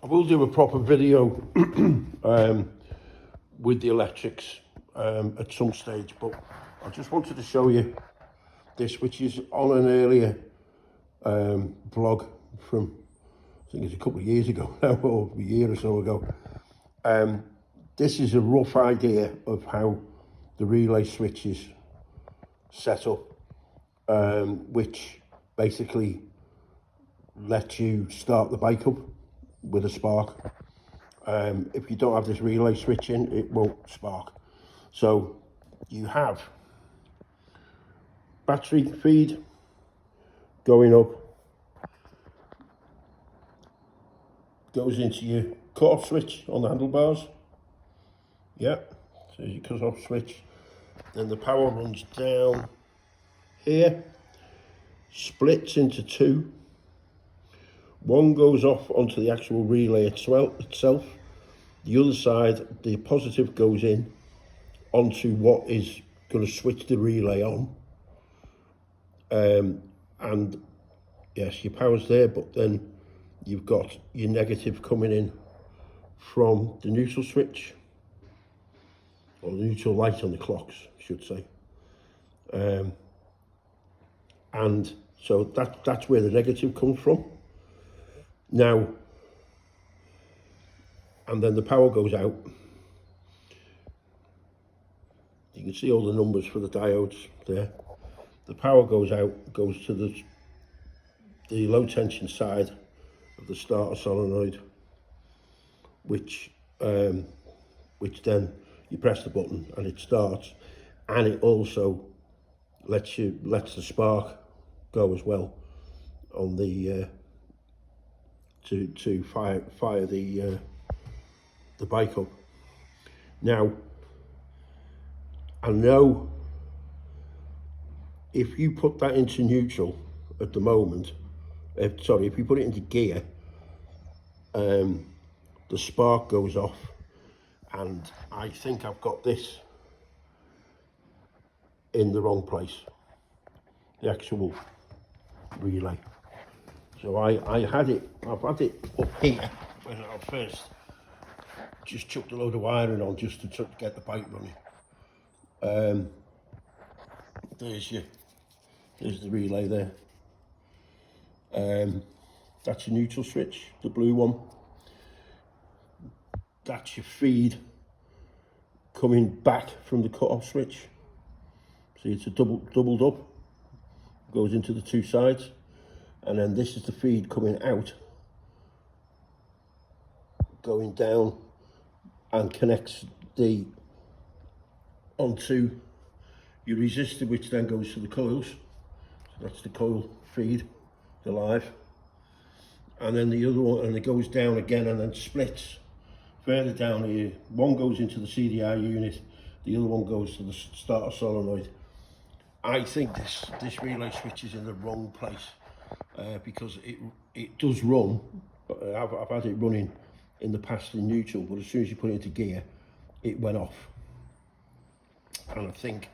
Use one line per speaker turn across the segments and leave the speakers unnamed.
will do a proper video with the electrics at some stage, but I just wanted to show you this, which is on an earlier vlog from, I think it's a couple of years ago now, or a year or so ago. This is a rough idea of how the relay switch is set up, which basically lets you start the bike up with a spark. If you don't have this relay switch in, it won't spark. So you have battery feed going up, goes into your cut-off switch on the handlebars. Yeah, so your cut-off switch. Then the power runs down here, splits into two. One goes off onto the actual relay itself. The other side, the positive, goes in onto what is going to switch the relay on. And yes, your power's there, but then you've got your negative coming in from the neutral switch, or the neutral light on the clocks, I should say. And so that's where the negative comes from. Now, and then the power goes out. You can see all the numbers for the diodes there. The power goes out, goes to the low tension side of the starter solenoid, which then you press the button and it starts, and it also lets the spark go as well on the to fire the bike up. Now, I know if you put that into neutral at the moment, if you put it into gear, the spark goes off, and I think I've got this in the wrong place, the actual relay. So I've had it up here when I first just chucked a load of wiring on just to get the bike running. There's the relay there. That's your neutral switch, the blue one. That's your feed coming back from the cut-off switch. See, it's a doubled up, goes into the two sides, and then this is the feed coming out, going down, and connects onto your resistor, which then goes to the coils. So that's the coil feed, the live. And then the other one, and it goes down again and then splits further down here. One goes into the CDI unit, the other one goes to the starter solenoid. I think this relay switch is in the wrong place, because it does run. I've had it running in the past in neutral, but as soon as you put it into gear, it went off. And I think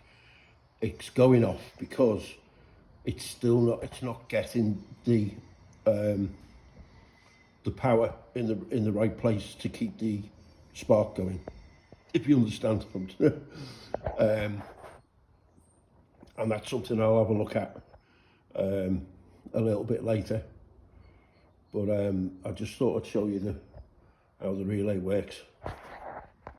it's going off because it's not getting the power in the right place to keep the spark going, if you understand. And that's something I'll have a look at a little bit later. But I just thought I'd show you how the relay works.